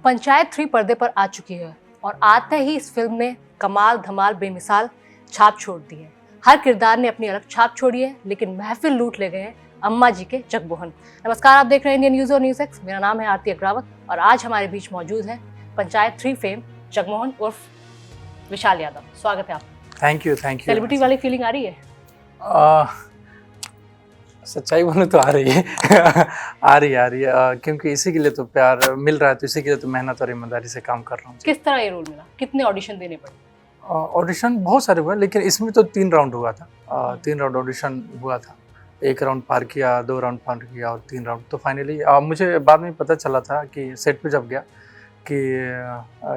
पंचायत 3 पर्दे पर आ चुकी है और आते ही इस फिल्म ने कमाल धमाल बेमिसाल छाप छोड़ दी है। हर किरदार ने अपनी अलग छाप छोड़ी है, लेकिन महफिल लूट ले गए हैं अम्मा जी के जगमोहन। नमस्कार, आप देख रहे हैं इंडियन न्यूज और न्यूज एक्स। मेरा नाम है आरती अग्रावत और आज हमारे बीच मौजूद है पंचायत 3 फेम जगमोहन उर्फ विशाल यादव। स्वागत है आपका। Thank you. सेलिब्रिटी वाली फीलिंग आ रही है? सच्चाई बोलूं तो आ रही है आ रही है क्योंकि इसी के लिए तो प्यार मिल रहा है, तो इसी के लिए तो मेहनत और ईमानदारी से काम कर रहा हूँ। किस तरह ये रोल मिला? कितने ऑडिशन देने पड़े? ऑडिशन बहुत सारे हुए, लेकिन इसमें तो 3 राउंड हुआ था। 3 राउंड ऑडिशन हुआ था। 1 राउंड पार किया, 2 राउंड पार किया और 3 राउंड। तो फाइनली मुझे बाद में पता चला था कि सेट पे जब गया कि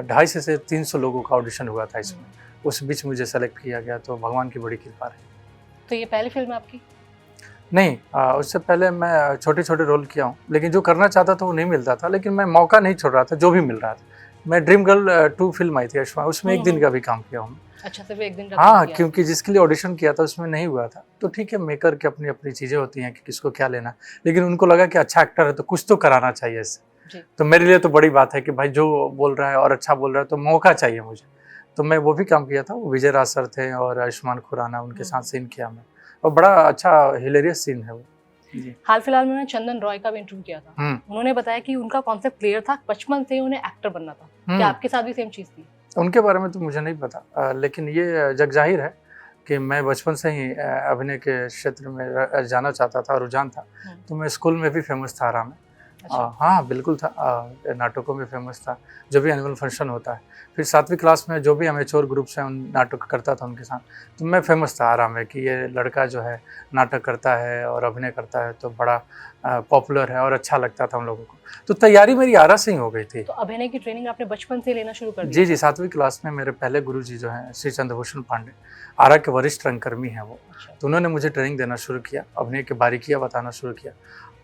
250 से 300 लोगों का ऑडिशन हुआ था इसमें। उस बीच मुझे सेलेक्ट किया गया, तो भगवान की बड़ी कृपा रही। तो ये पहली फिल्म है आपकी? नहीं, उससे पहले मैं छोटे छोटे रोल किया हूँ, लेकिन जो करना चाहता था वो नहीं मिलता था। लेकिन मैं मौका नहीं छोड़ रहा था, जो भी मिल रहा था। मैं ड्रीम गर्ल 2 फिल्म आई थी आयुष्मान, उसमें 1 दिन का भी काम किया हूँ। अच्छा, सिर्फ 1 दिन का? हाँ, क्योंकि जिसके लिए ऑडिशन किया था उसमें नहीं हुआ था। तो ठीक है, मेकर की अपनी अपनी चीज़ें होती हैं कि किसको क्या लेना, लेकिन उनको लगा कि अच्छा एक्टर है तो कुछ तो कराना चाहिए इससे। तो मेरे लिए तो बड़ी बात है कि भाई जो बोल रहा है और अच्छा बोल रहा है तो मौका चाहिए मुझे। तो मैं वो भी काम किया था। वो विजय राज सर थे और आयुष्मान खुराना, उनके साथ सीन किया मैं, और बड़ा अच्छा हिलेरियस सीन है वो। हाल फिलहाल में चंदन रॉय का भी इंटरव्यू किया था। उन्होंने बताया कि उनका कॉन्सेप्ट क्लियर था, बचपन से उन्हें एक्टर बनना था। क्या आपके साथ भी सेम चीज थी? उनके बारे में तो मुझे नहीं पता, लेकिन ये जग जाहिर है कि मैं बचपन से ही अभिनय के क्षेत्र में जाना चाहता था, रुझान था। तो मैं स्कूल में भी फेमस था आराम में। अच्छा। हाँ बिल्कुल था। नाटकों में फेमस था, जो भी एनुअल फंक्शन होता है। फिर 7वीं क्लास में जो भी अमेच्योर ग्रुप्स हैं उन नाटक करता था उनके साथ, तो मैं फेमस था आराम में कि ये लड़का जो है नाटक करता है और अभिनय करता है, तो बड़ा पॉपुलर है और अच्छा लगता था उन लोगों को। तो तैयारी मेरी आरा से ही हो गई थी। तो अभिनय की ट्रेनिंग आपने बचपन से लेना शुरू कर दी? जी, 7वीं क्लास में मेरे पहले गुरुजी जो हैं श्री चंद्रभूषण पांडे, आरा के वरिष्ठ रंगकर्मी हैं वो। अच्छा। तो उन्होंने मुझे ट्रेनिंग देना शुरू किया, अभिनय की बारीकियाँ बताना शुरू किया,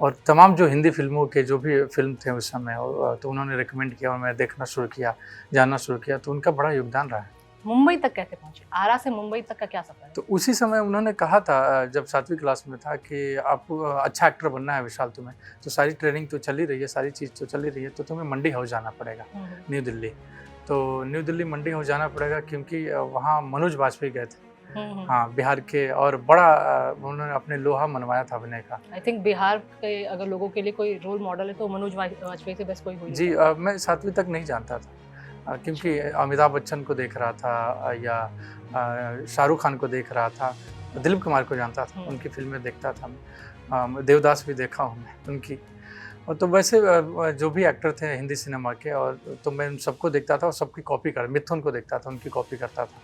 और तमाम जो हिंदी फिल्मों के जो भी फिल्म थे उस समय, तो उन्होंने रिकमेंड किया और मैं देखना शुरू किया, जानना शुरू किया। तो उनका बड़ा योगदान रहा है। मुंबई तक कैसे पहुंचे? आरा से मुंबई तक का क्या सफर है? तो उसी समय उन्होंने कहा था, जब 7वीं क्लास में था, कि आपको अच्छा एक्टर बनना है विशाल तुम्हें, तो सारी ट्रेनिंग तो चल ही रही है, सारी चीज़ तो चल ही रही है, तो तुम्हें मंडी हाउस जाना पड़ेगा, न्यू दिल्ली। तो न्यू दिल्ली मंडी हाउस जाना पड़ेगा, क्योंकि वहाँ मनोज वाजपेयी गए थे। हाँ, बिहार के, और बड़ा उन्होंने अपने लोहा मनवाया था अभिनय का। आई थिंक बिहार के अगर लोगों के लिए कोई रोल मॉडल है तो मनोज वाजपेयी से बेस्ट कोई हो। जी, मैं 7वीं तक नहीं जानता था, क्योंकि अमिताभ बच्चन को देख रहा था या शाहरुख खान को देख रहा था, दिलीप कुमार को जानता था, उनकी फिल्में देखता था मैं। देवदास भी देखा हूँ मैं उनकी। और तो वैसे जो भी एक्टर थे हिंदी सिनेमा के, और तो मैं उन सबको देखता था और सबकी कॉपी कर, मिथुन को देखता था, उनकी कॉपी करता था।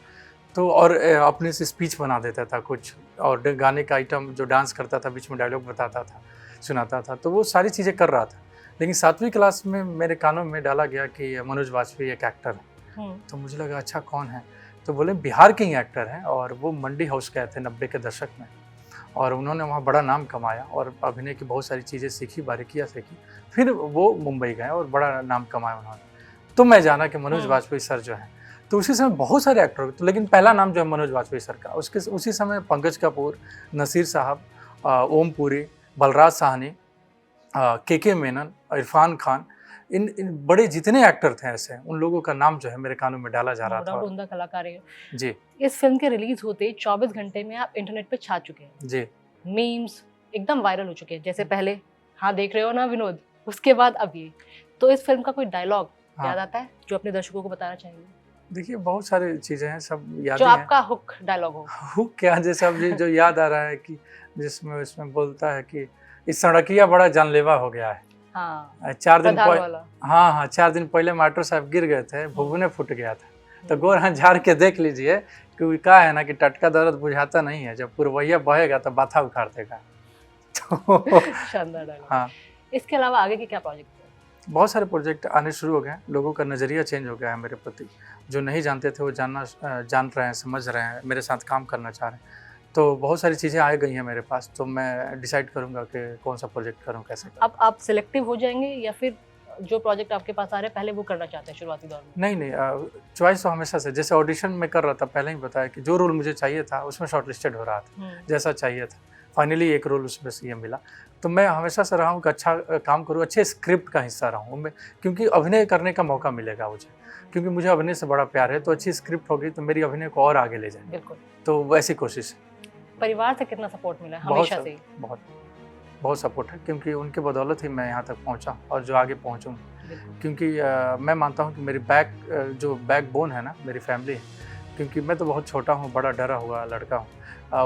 तो और अपने से स्पीच बना देता था कुछ, और गाने का आइटम जो डांस करता था, बीच में डायलॉग बताता था, सुनाता था, तो वो सारी चीज़ें कर रहा था। लेकिन 7वीं क्लास में मेरे कानों में डाला गया कि मनोज वाजपेयी एक एक्टर है। तो मुझे लगा अच्छा कौन है, तो बोले बिहार के ही एक्टर हैं, और वो मंडी हाउस गए थे 90 के दशक में, और उन्होंने वहाँ बड़ा नाम कमाया और अभिनय की बहुत सारी चीज़ें सीखी, बारीकियाँ सीखी। फिर वो मुंबई गए और बड़ा नाम कमाया उन्होंने। तो मैं जाना कि मनोज वाजपेयी सर जो हैं, तो उसी समय बहुत सारे एक्टर, तो लेकिन पहला नाम जो है मनोज वाजपेयी सर का। उसी समय पंकज कपूर, नसीर साहब, ओम पुरी, बलराज साहनी, के मेनन, इरफान खान, इन बड़े जितने एक्टर थे ऐसे, उन लोगों का नाम जो है मेरे कानों में डाला जा रहा था। उम्दा कलाकार है जी। इस फिल्म के रिलीज होते 24 घंटे में आप इंटरनेट पे छा चुके हैं। जी। मीम्स एकदम वायरल हो चुके हैं, जैसे पहले हाँ देख रहे हो ना विनोद, उसके बाद अब ये। तो इस फिल्म का कोई डायलॉग याद आता है जो अपने दर्शकों को बताना चाहेंगे? देखिए, बहुत सारी चीज़ें हैं, सब याद जो आपका हुक डायलॉग हो। हुक क्या, जैसे अब जो याद आ रहा है कि जिसमें उसमें बोलता है कि इस सड़किया बड़ा जानलेवा हो गया है। हाँ, 4 दिन पहले, हाँ 4 दिन पहले मास्टर साहब गिर गए थे, भुगने फूट गया था, तो गोर हाथ झाड़ के देख लीजिए, क्योंकि क्या है ना कि टटका दर्द बुझाता नहीं है, जब पुरवैया बहेगा तो बाथा उखाड़ देगा। तो शानदार डायलॉग। हाँ, इसके अलावा आगे के क्या प्रोजेक्ट? बहुत सारे प्रोजेक्ट आने शुरू हो गए हैं, लोगों का नज़रिया चेंज हो गया है मेरे प्रति। जो नहीं जानते थे वो जान रहे हैं, समझ रहे हैं, मेरे साथ काम करना चाह रहे हैं। तो बहुत सारी चीज़ें आ गई हैं मेरे पास, तो मैं डिसाइड करूँगा कि कौन सा प्रोजेक्ट करूँ, कैसे करूँ। अब आप सिलेक्टिव हो जाएंगे या फिर जो प्रोजेक्ट आपके पास आ रहे हैं पहले वो करना चाहते हैं शुरुआती दौर में? नहीं, चॉइस तो हमेशा से, जैसे ऑडिशन में कर रहा था, पहले ही बताया कि जो रोल मुझे चाहिए था उसमें शॉर्ट लिस्टेड हो रहा था, जैसा चाहिए था, फाइनली एक रोल उसमें से ये मिला। तो मैं हमेशा से रहा हूँ कि अच्छा काम करूँ, अच्छे स्क्रिप्ट का हिस्सा रहा हूँ मैं, क्योंकि अभिनय करने का मौका मिलेगा मुझे, क्योंकि मुझे अभिनय से बड़ा प्यार है। तो अच्छी स्क्रिप्ट होगी तो मेरी अभिनय को और आगे ले जाएंगे। बिल्कुल। तो वैसी कोशिश है। परिवार से कितना सपोर्ट मिला है बहुत हमेशा सब- से ही? बहुत बहुत सपोर्ट है, क्योंकि उनके बदौलत ही मैं यहाँ तक पहुँचा और जो आगे पहुँचूँ। बिल्कुल। क्योंकि मैं मानता हूँ कि मेरी जो बैकबोन है ना, मेरी फैमिली है। क्योंकि मैं तो बहुत छोटा हूँ, बड़ा डरा हुआ लड़का हूँ।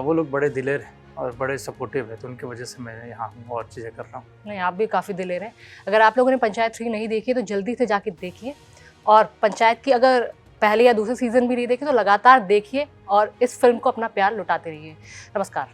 वो लोग बड़े दिलेर हैं और बड़े सपोर्टिव है, तो उनकी वजह से मैं यहाँ हूँ और चीज़ें कर रहा हूँ। नहीं, आप भी काफ़ी दिलेर हैं। अगर आप लोगों ने पंचायत 3 नहीं देखी है तो जल्दी से जाके देखिए, और पंचायत की अगर पहले या दूसरे सीजन भी नहीं देखे तो लगातार देखिए और इस फिल्म को अपना प्यार लुटाते रहिए। नमस्कार।